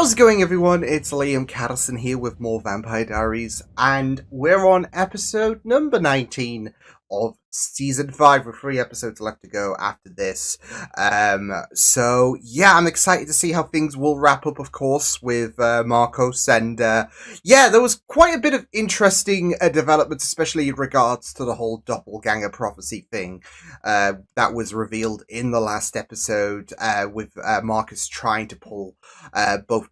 How's it going, everyone? It's Liam Caddison here with more Vampire Diaries, and we're on episode number 19 of season 5 with 3 episodes left to go after this. So yeah, I'm excited to see how things will wrap up, of course, with Marcos, and yeah, there was quite a bit of interesting developments, especially in regards to the whole doppelganger prophecy thing that was revealed in the last episode, with Marcus trying to pull both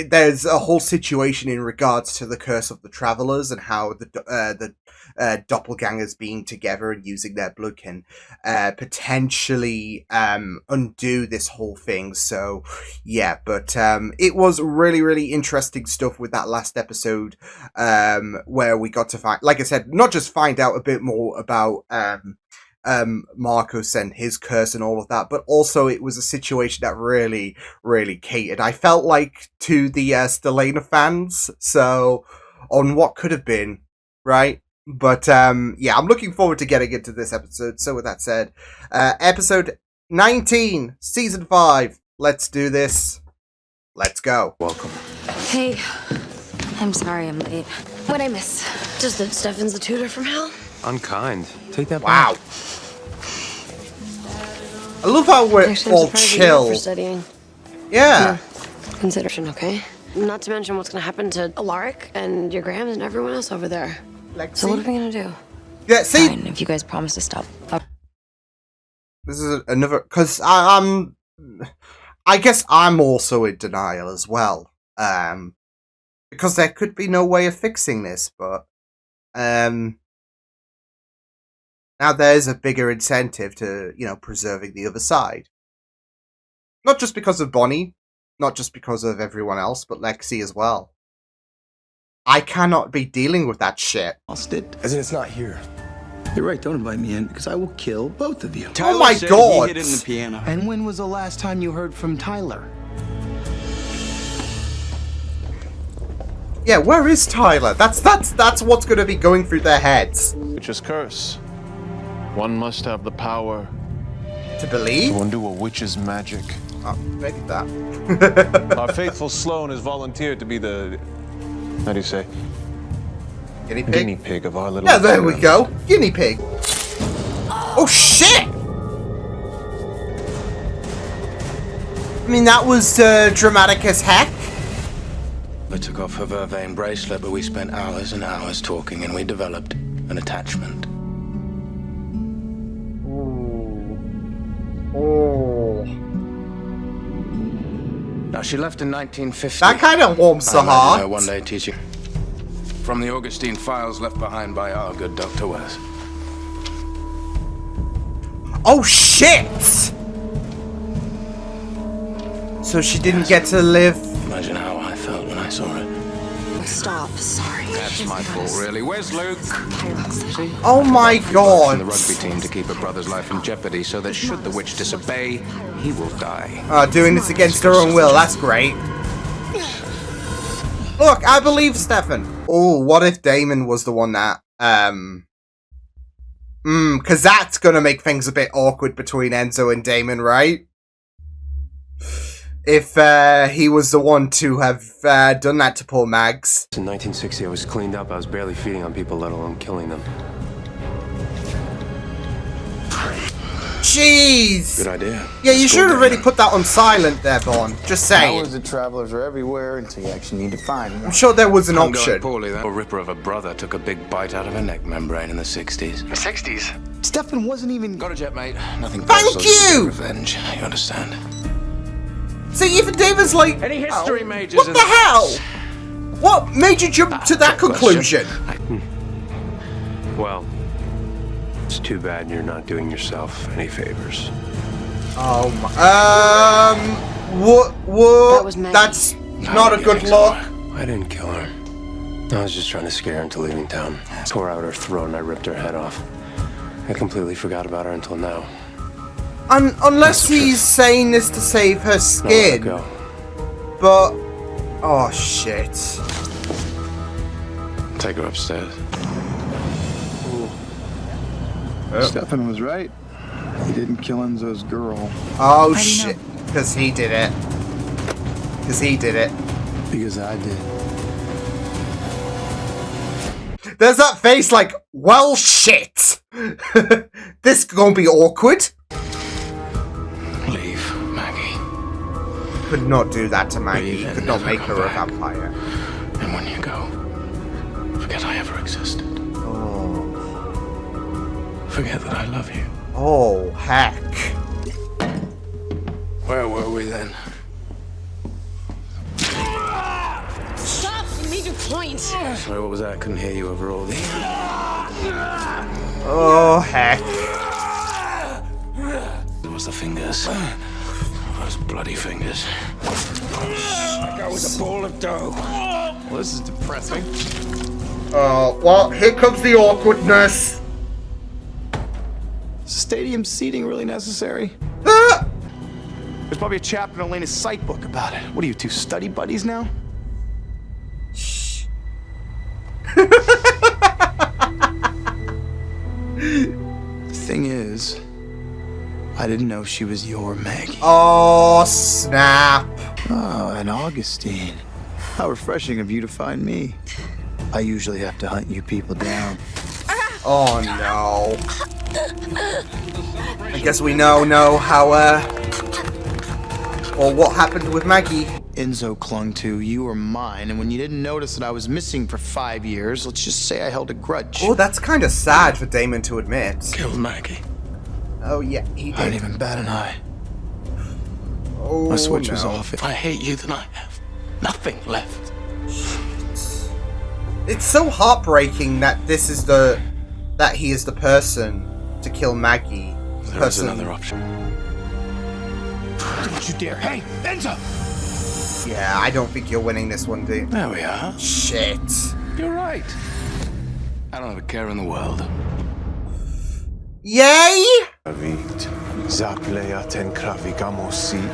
there's a whole situation in regards to the curse of the travelers and how the doppelgangers being together and using their blood can potentially undo this whole thing. So yeah, but it was really interesting stuff with that last episode, where we got to find, like I said, not just find out a bit more about Marcos and his curse and all of that, but also it was a situation that really catered, I felt like, to the Stelena fans, so on what could have been, right? But yeah, I'm looking forward to getting into this episode. So with that said, episode 19, season 5, let's do this. Let's go. Welcome. Hey, I'm sorry I'm late. What'd I miss? Just that Stefan's a tutor from hell? Unkind. Take that Wow. back. I love how we're Actually, all I'm surprised chill. you're for studying. Yeah. Consideration, okay? Not to mention what's gonna happen to Alaric and your Grams and everyone else over there. Lexi. So what are we gonna do? Yeah, see, Fine, if you guys promise to stop. this is another, because I guess I'm also in denial as well, because there could be no way of fixing this, but now there's a bigger incentive to, you know, preserving the other side. Not just because of Bonnie, not just because of everyone else, but Lexi as well. I cannot be dealing with that shit. Lost it, as in it's not here. You're right, don't invite me in, because I will kill both of you. Oh my God! He hit it in the piano. And when was the last time you heard from Tyler? Yeah, where is Tyler? That's what's going to be going through their heads. Witch's curse. One must have the power To believe? to undo a witch's magic. Oh, maybe that. Our faithful Sloane has volunteered to be the, how do you say, Guinea pig? guinea pig of our little Yeah, there we experiment. go. Guinea pig. Oh, shit! I mean, that was dramatic as heck. I took off her vervain bracelet, but we spent hours and hours talking, and we developed an attachment. Oh. Now, she left in 1950. That kind of warms the I imagine heart. her one day teaching from the Augustine files left behind by our good Dr. West. Oh, shit! So she didn't get to live. Imagine how I felt when I saw it. Stop. Sorry. That's my fault, really. Where's Luke? See? Oh my In God. the rugby team to keep her brother's life in jeopardy, so that should the witch disobey, he will die. Doing this against her own will. That's great. Look, I believe Stefan. Oh, what if Damon was the one that, because that's gonna make things a bit awkward between Enzo and Damon, right? If, he was the one to have, done that to poor Mags. In 1960, I was cleaned up. I was barely feeding on people, let alone killing them. Jeez! Good idea. Yeah, you Let's should go, have already Damon. put that on silent there, Vaughn. Just saying. Powers of travelers are everywhere until you actually need to find I'm one. sure there was an I'm going option. poorly, then. A ripper of a brother took a big bite out of her neck membrane in the 60s. The 60s? Stefan wasn't even... Got a jet, mate. Nothing Thank personal, just a you! bit of revenge. You understand? See, even David's like, Any history majors what in the hell? What made you jump to that conclusion? Well, it's too bad you're not doing yourself any favors. Oh my, what, That was Maggie. that's not a good look. I didn't kill her. I was just trying to scare her into leaving town. Tore out her throat and I ripped her head off. I completely forgot about her until now. Unless he's saying this to save her Now let skin. go. But, oh shit. Take her upstairs. Stefan was right. He didn't kill Enzo's girl. Oh do you shit. Because he did it. Because he did it. Because I did. There's that face like, well, shit. This gonna be awkward. Leave, Maggie. Could not do that to Maggie. Leave You and could not never make come her a back. vampire. And when you go, forget I ever existed. Oh. Forget that I love you. Oh, heck. Where were we then? Stop! You made your point. Sorry, what was that? I couldn't hear you over all the... Oh, heck. It was the fingers. Those bloody fingers. Like I was a ball of dough. Well, this is depressing. Oh, well, here comes the awkwardness. Is stadium seating really necessary? Ah! There's probably a chapter in Elena's psych book about it. What are you, two study buddies now? The thing is, I didn't know she was your Maggie. Oh, snap. Oh, and Augustine. How refreshing of you to find me. I usually have to hunt you people down. Oh, no. I guess we know how, or what happened with Maggie. Enzo clung to, you were mine, and when you didn't notice that I was missing for 5 years, let's just say I held a grudge. Oh, that's kind of sad for Damon to admit. Killed Maggie. Oh, yeah, he I didn't did. even bat an eye. Oh, My switch was no. off. If I hate you, then I have nothing left. It's so heartbreaking that that he is the person to kill Maggie. There is another option. Don't you dare. Hey, Enzo! Yeah, I don't think you're winning this one, dude. There we are. Shit. You're right. I don't have a care in the world. Yay! So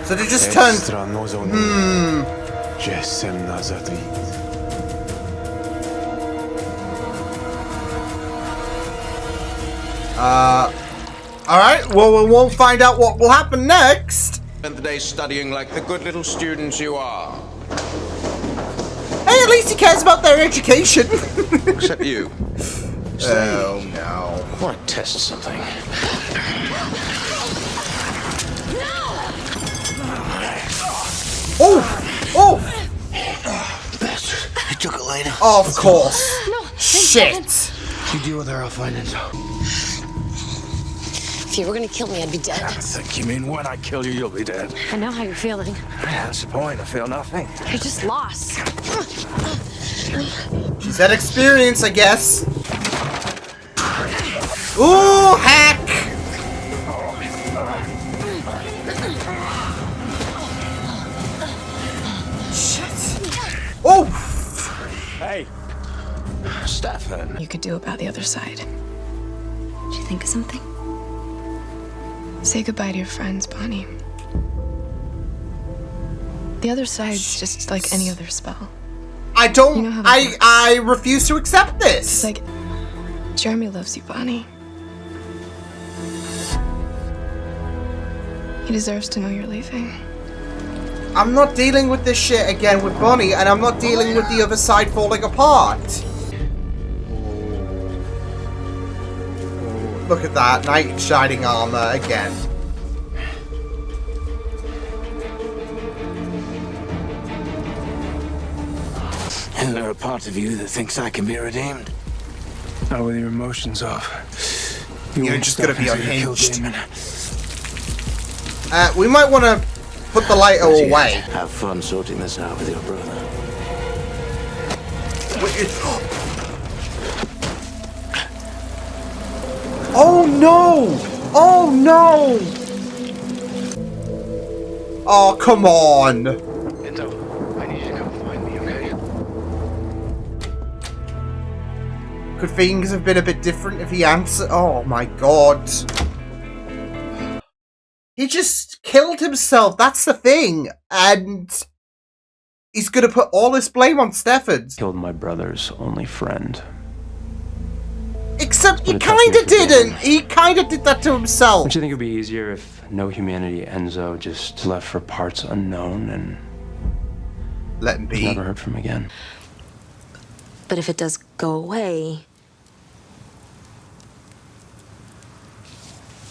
they just turned. Alright, well, we won't find out what will happen next. Spent the day studying like the good little students you are. Hey, at least he cares about their education. Except you. Oh, no. I want to test something. Oh! Oh! You took Elena. Of course. No. Shit. You deal with her, I'll find Enzo. If you were gonna kill me, I'd be dead. I think you mean when I kill you, you'll be dead. I know how you're feeling. Yeah, that's the point. I feel nothing. You're just lost. She's had experience, I guess. Ooh, heck! Shit. Oh! Hey! Stefan. You could do about the other side. Did you think of something? Say goodbye to your friends, Bonnie. The other side's just like any other spell. I don't. You know how that works. I refuse to accept It's this. like Jeremy loves you, Bonnie. He deserves to know you're leaving. I'm not dealing with this shit again with Bonnie, and I'm not dealing with the other side falling apart. Look at that, knight in shining armor again. Is there a part of you that thinks I can be redeemed? Not with your emotions off. You're won't just stop gonna be until you kill unhinged. Damon. We might want to put the lighter away. Have fun sorting this out with your brother. Oh no! Oh no! Oh, come on! Enzo, I need you to come find me, okay? Could things have been a bit different if he answered? Oh my god. He just killed himself, that's the thing. And he's gonna put all this blame on Stefan. Killed my brother's only friend. Except he What a tough year kinda for Damon. didn't. He kinda did that to himself. Don't you think it'd be easier if no humanity Enzo just left for parts unknown and let him be. Never heard from him again. But if it does go away,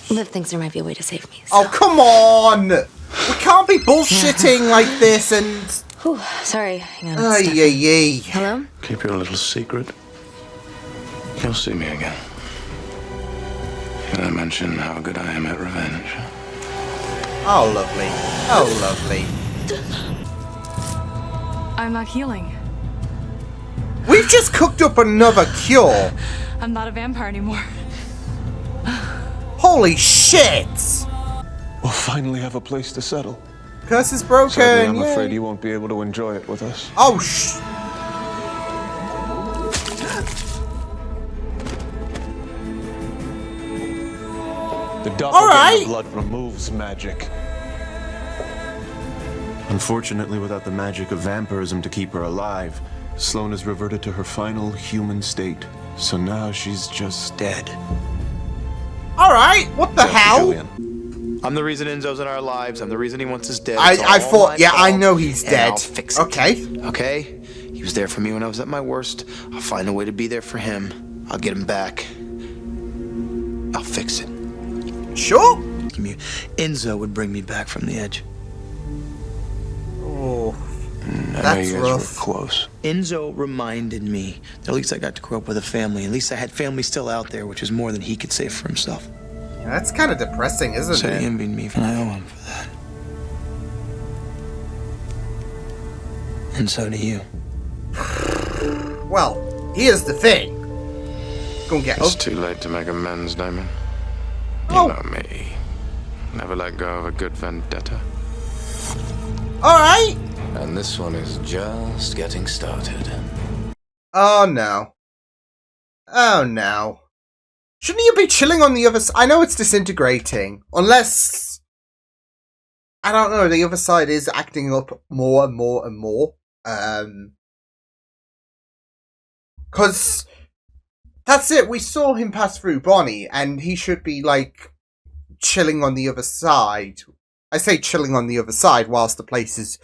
Liv thinks there might be a way to save me. So. Oh, come on! We can't be bullshitting like this and... Whew, sorry, hang on. Ay, Stefan. ay, ay. Hello? Keep your little secret. You'll see me again. Can I mention how good I am at revenge? Oh, lovely. Oh, lovely. I'm not healing. We've just cooked up another cure. I'm not a vampire anymore. Holy shit! We'll finally have a place to settle. Curse is broken. Sadly, I'm yay. afraid you won't be able to enjoy it with us. Oh, The doppelganger right. blood removes magic. Unfortunately, without the magic of vampirism to keep her alive, Sloane has reverted to her final human state. So now she's just dead. Alright, what the hell? Julian. I'm the reason Enzo's in our lives. I'm the reason he wants us dead. I It's all thought, my yeah, I fault, know he's and dead. I'll fix it. Okay. Okay? He was there for me when I was at my worst. I'll find a way to be there for him. I'll get him back. I'll fix it. Sure. Enzo would bring me back from the edge. Oh, I know that's you guys rough. were close. Enzo reminded me that at least I got to grow up with a family. At least I had family still out there, which is more than he could say for himself. Yeah, that's kind of depressing, isn't So he it? envied me, and I owe him for that. And so do you. Well, here's the thing. Go and get It's up. too late to make amends, Damon. You Oh. know me. Never let go of a good vendetta. Alright. And this one is just getting started. Oh no. Oh no. Shouldn't you be chilling on the other side? I know it's disintegrating. Unless... I don't know, the other side is acting up more and more and more. Because... That's it, we saw him pass through Bonnie, and he should be, like, chilling on the other side. I say chilling on the other side whilst the place is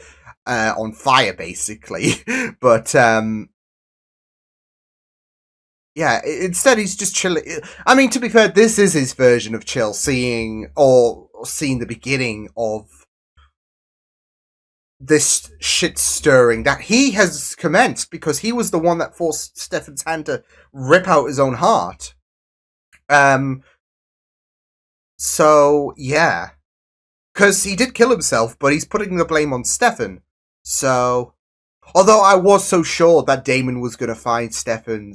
on fire, basically. But, yeah, instead he's just chilling. I mean, to be fair, this is his version of chill, seeing the beginning of this shit stirring that he has commenced, because he was the one that forced Stefan's hand to rip out his own heart. So, yeah. Because he did kill himself, but he's putting the blame on Stefan. So, although I was so sure that Damon was going to find Stefan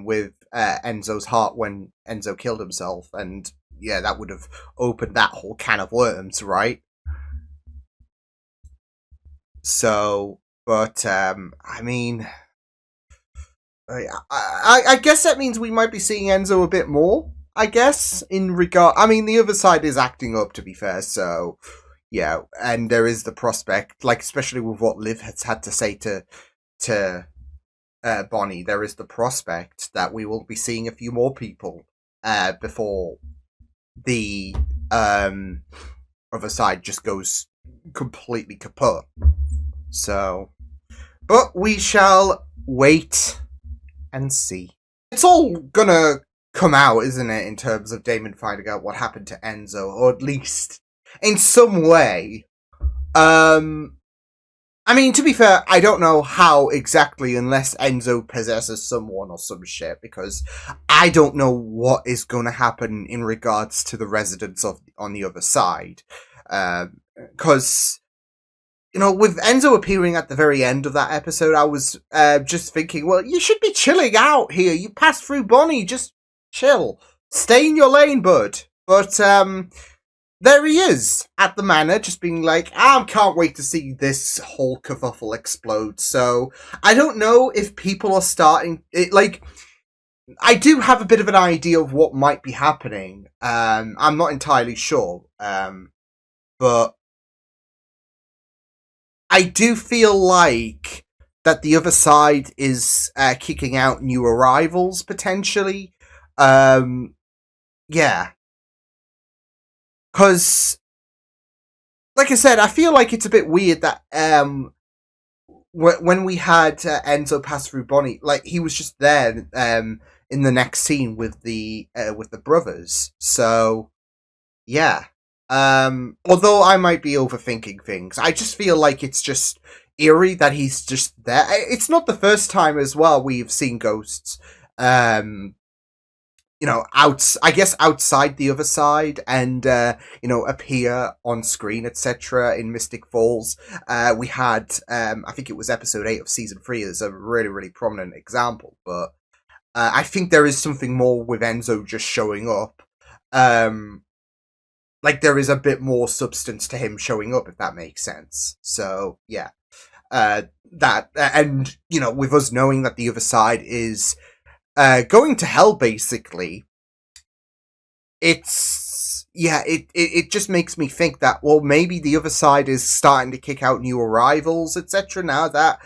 with Enzo's heart when Enzo killed himself, and yeah, that would have opened that whole can of worms, right? So, but, I mean, I guess that means we might be seeing Enzo a bit more, I guess, in regard... I mean, the other side is acting up, to be fair, so, yeah, and there is the prospect, like, especially with what Liv has had to say to Bonnie, there is the prospect that we will be seeing a few more people, before the, other side just goes completely kaput. So, but we shall wait and see. It's all gonna come out, isn't it, in terms of Damon finding out what happened to Enzo, or at least in some way. I mean, to be fair, I don't know how exactly, unless Enzo possesses someone or some shit, because I don't know what is going to happen in regards to the residents on the other side. Because, you know, with Enzo appearing at the very end of that episode, I was just thinking, well, you should be chilling out here. You passed through Bonnie, just chill. Stay in your lane, bud. But, there he is at the manor, just being like, I can't wait to see this whole kerfuffle explode. So, I don't know if people are starting... I do have a bit of an idea of what might be happening. I'm not entirely sure. But I do feel like that the other side is kicking out new arrivals, potentially. Yeah. Because like I said, I feel like it's a bit weird that when we had Enzo pass through Bonnie, like he was just there in the next scene with the brothers. So yeah. Although I might be overthinking things, I just feel like it's just eerie that he's just there. It's not the first time as well we've seen ghosts. I guess outside the other side and, appear on screen, etc. in Mystic Falls. We had, I think it was episode 8 of season 3 as a really, really prominent example, but, I think there is something more with Enzo just showing up. Like there is a bit more substance to him showing up, if that makes sense. So, yeah. And, with us knowing that the other side is, going to hell, basically, it just makes me think that, well, maybe the other side is starting to kick out new arrivals, etc. now that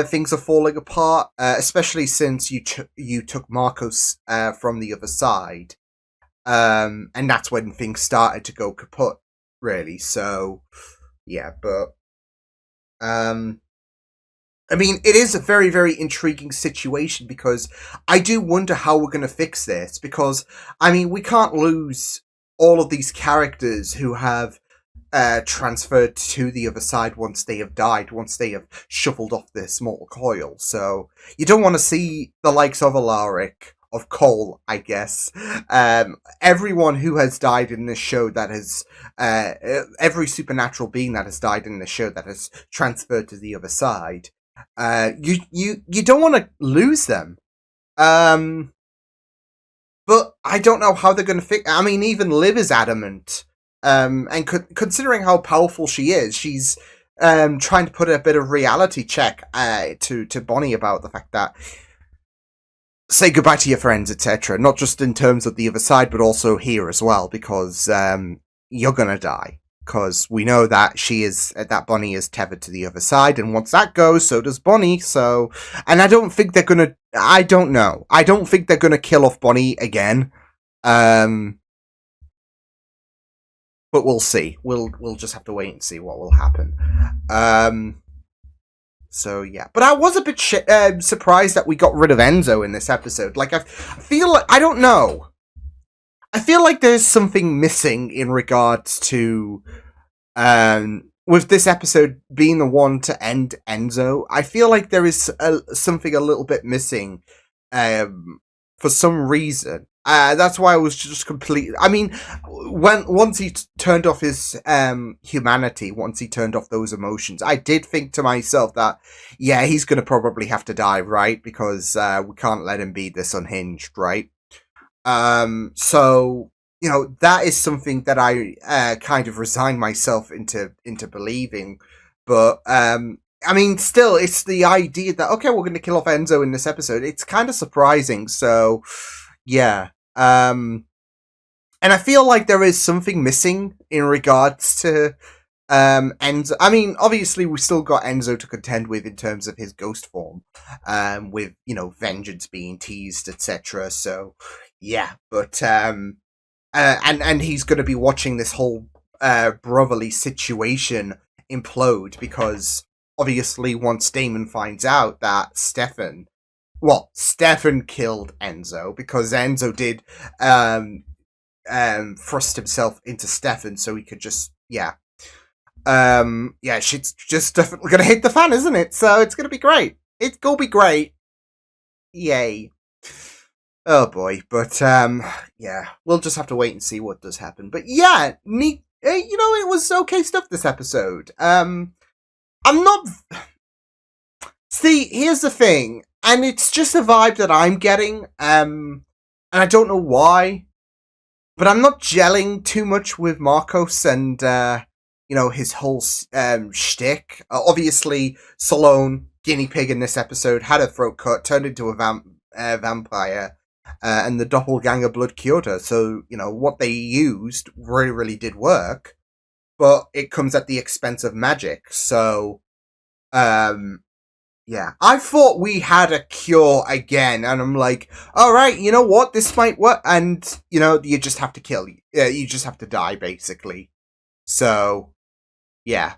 things are falling apart, especially since you took Marcos from the other side, and that's when things started to go kaput, really. So, yeah, but I mean, it is a very, very intriguing situation because I do wonder how we're going to fix this because, I mean, we can't lose all of these characters who have transferred to the other side once they have died, once they have shuffled off this mortal coil. So you don't want to see the likes of Alaric, of Cole, I guess. Everyone who has died in this show that has, every supernatural being that has died in this show that has transferred to the other side. You don't want to lose them. But I don't know how they're going to fix. I mean, even Liv is adamant. And considering how powerful she is, she's trying to put a bit of reality check to Bonnie about the fact that say goodbye to your friends, etc. Not just in terms of the other side, but also here as well, because you're gonna die. Because we know that Bonnie is tethered to the other side, and once that goes, so does Bonnie. So, and I don't think they're gonna. I don't know. I don't think they're gonna kill off Bonnie again. But we'll see. We'll just have to wait and see what will happen. So yeah, but I was a bit surprised that we got rid of Enzo in this episode. Like I feel like I don't know. I feel like there's something missing in regards to, with this episode being the one to end Enzo. I feel like there is something a little bit missing, for some reason. That's why I was just completely. I mean, once he turned off his humanity, once he turned off those emotions, I did think to myself that, yeah, he's gonna probably have to die, right? Because we can't let him be this unhinged, right? So, that is something that I kind of resigned myself into believing. But I mean, still, it's the idea that, okay, we're going to kill off Enzo in this episode. It's kind of surprising. So, yeah. And I feel like there is something missing in regards to Enzo. I mean, obviously, we've still got Enzo to contend with in terms of his ghost form, with, vengeance being teased, etc. So, yeah, but and he's going to be watching this whole brotherly situation implode because obviously once Damon finds out that Stefan killed Enzo because Enzo did thrust himself into Stefan so he could just shit's just definitely gonna hit the fan, isn't it? So it's gonna be great. It's gonna be great. Yay. Oh boy, but we'll just have to wait and see what does happen. But yeah, neat. It was okay stuff this episode. I'm not. See, here's the thing, and it's just a vibe that I'm getting. And I don't know why, but I'm not gelling too much with Marcos and his whole shtick. Obviously, Salome, guinea pig in this episode, had her throat cut, turned into a vampire. And the doppelganger blood cured her. So, what they used really, really did work, but it comes at the expense of magic. So, yeah. I thought we had a cure again, and I'm like, alright, you know what? This might work. And, you just have to kill. You just have to die, basically. So, Yeah.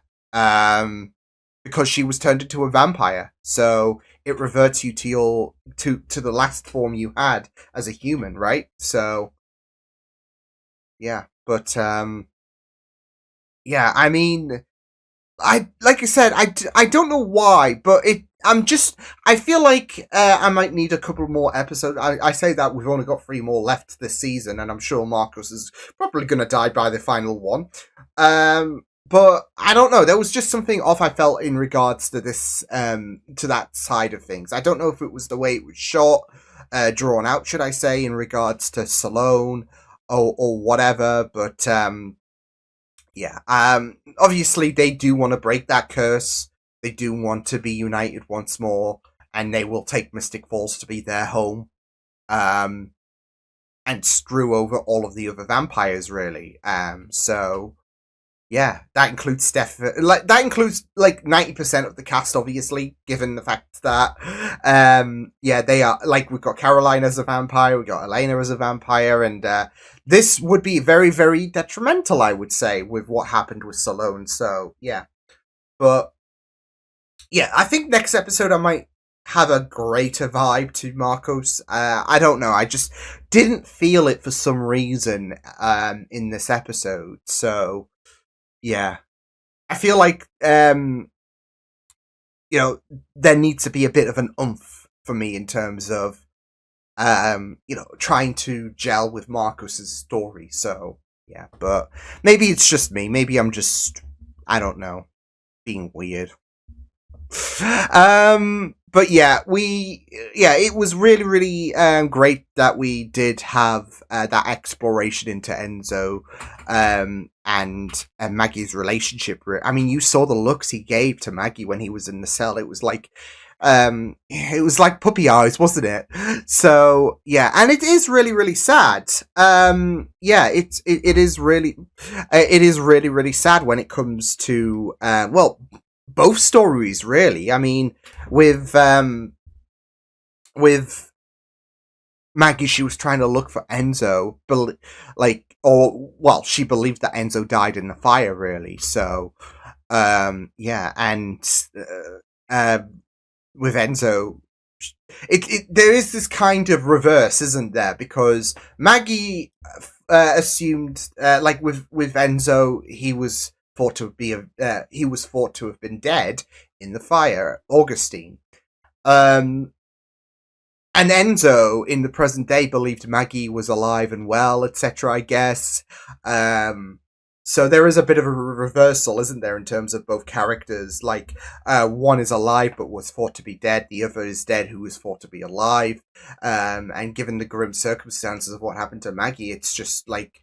Because she was turned into a vampire. So it reverts you to your to the last form you had as a human, right? So yeah. But yeah, I mean, like I said, I don't know why, but I feel like I might need a couple more episodes. I say that we've only got 3 more left this season, and I'm sure Marcus is probably going to die by the final one. But I don't know. There was just something off I felt in regards to this, to that side of things. I don't know if it was the way it was shot, drawn out, should I say, in regards to Salone or whatever. But yeah, obviously they do want to break that curse. They do want to be united once more, and they will take Mystic Falls to be their home. And screw over all of the other vampires, really. So yeah, that includes that includes like 90% of the cast, obviously, given the fact that yeah, they are like, we've got Caroline as a vampire, we've got Elena as a vampire, and this would be very, very detrimental, I would say, with what happened with Salone. So yeah. But yeah, I think next episode I might have a greater vibe to Marcos. I don't know, I just didn't feel it for some reason in this episode. So yeah, I feel like you know, there needs to be a bit of an oomph for me in terms of you know, trying to gel with Marcus's story. So yeah, but maybe it's just me. Maybe I'm just, I don't know, being weird. But yeah, it was really, really great that we did have that exploration into Enzo and Maggie's relationship. I mean, you saw the looks he gave to Maggie when he was in the cell. It was like puppy eyes, wasn't it? So yeah, and it is really, really sad. Yeah, it is really really sad when it comes to well, both stories, really. I mean, with Maggie, she was trying to look for Enzo, she believed that Enzo died in the fire, really. So yeah, and with Enzo, there is this kind of reverse, isn't there? Because Maggie assumed, like with Enzo, he was thought to have been dead in the fire, Augustine. And Enzo, in the present day, believed Maggie was alive and well, etc., I guess. So there is a bit of a reversal, isn't there, in terms of both characters? Like, one is alive but was thought to be dead, the other is dead who was thought to be alive. And given the grim circumstances of what happened to Maggie, it's just like,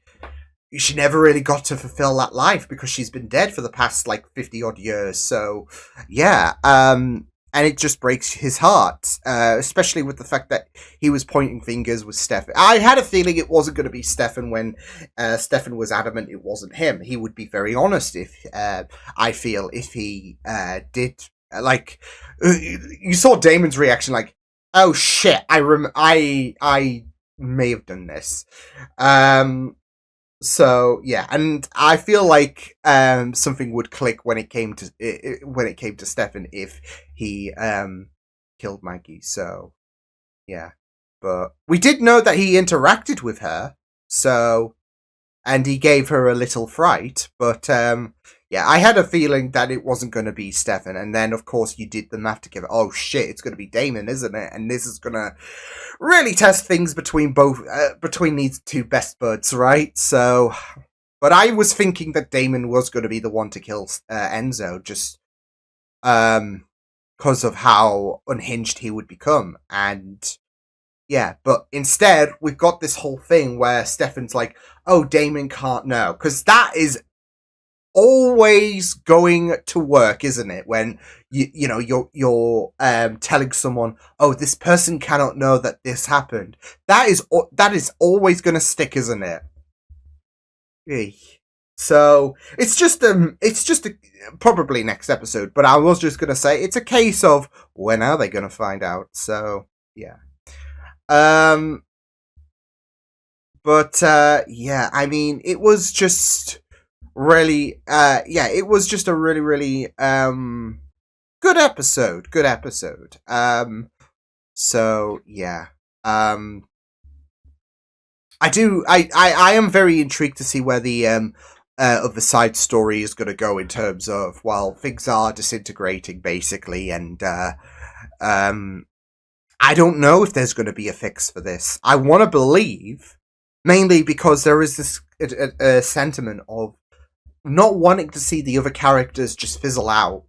she never really got to fulfill that life because she's been dead for the past, like, 50-odd years. So, yeah, and it just breaks his heart, especially with the fact that he was pointing fingers with Stefan. I had a feeling it wasn't going to be Stefan when Stefan was adamant it wasn't him. He would be very honest if he did. Like, you saw Damon's reaction, like, oh shit, I may have done this. So yeah, and I feel like something would click when it came to Stefan if he killed Maggie. So yeah, but we did know that he interacted with her, so, and he gave her a little fright. But yeah, I had a feeling that it wasn't going to be Stefan, and then of course you did the math together. Oh shit, it's going to be Damon, isn't it? And this is going to really test things between these two best buds, right? So, but I was thinking that Damon was going to be the one to kill Enzo, just because of how unhinged he would become. And yeah, but instead we've got this whole thing where Stefan's like, oh, Damon can't know, because that is always going to work, isn't it? When you're telling someone, oh, this person cannot know that this happened. That is always going to stick, isn't it? Eey. So it's just probably next episode, but I was just going to say it's a case of when are they going to find out? So yeah. But yeah, I mean, it was just really, yeah, it was just a really, really good episode. Good episode. So yeah. I am very intrigued to see where the of the side story is going to go in terms of, well, things are disintegrating basically, and I don't know if there's going to be a fix for this. I want to believe, mainly because there is this sentiment of not wanting to see the other characters just fizzle out.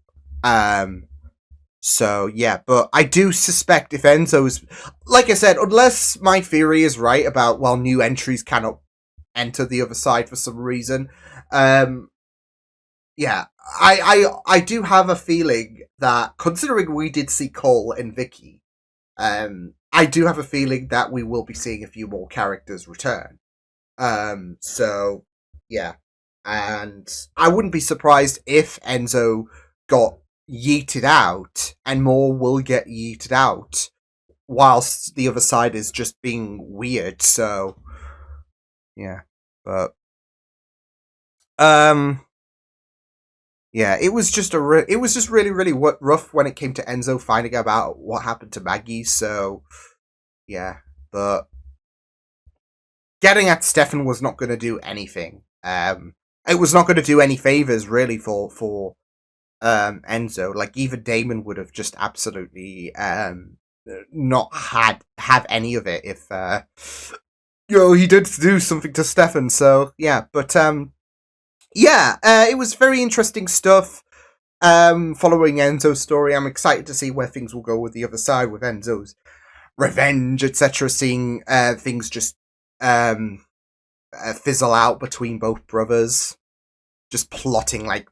So yeah, but I do suspect if Enzo's, like I said, unless my theory is right about, well, new entries cannot enter the other side for some reason, yeah, I do have a feeling that, considering we did see Cole and Vicky, I do have a feeling that we will be seeing a few more characters return. So yeah, and I wouldn't be surprised if Enzo got yeeted out, and more will get yeeted out, whilst the other side is just being weird. So yeah, but yeah, it was just really, really rough when it came to Enzo finding out about what happened to Maggie. So yeah, but getting at Stefan was not going to do anything. It was not going to do any favors really for Enzo. Like, even Damon would have just absolutely not have any of it if he did do something to Stefan. So yeah, but yeah, it was very interesting stuff. Following Enzo's story, I'm excited to see where things will go with the other side, with Enzo's revenge, etc. Seeing things just fizzle out between both brothers, just plotting like.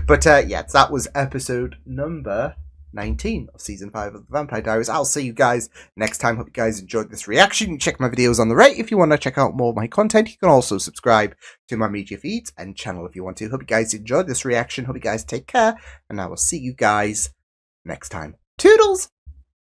But yeah, that was episode number 19 of season 5 of the Vampire Diaries. I'll see you guys next time. Hope you guys enjoyed this reaction. Check my videos on the right if you want to check out more of my content. You can also subscribe to my media feeds and channel if you want to. Hope you guys enjoyed this reaction. Hope you guys take care, and I will see you guys next time. Toodles!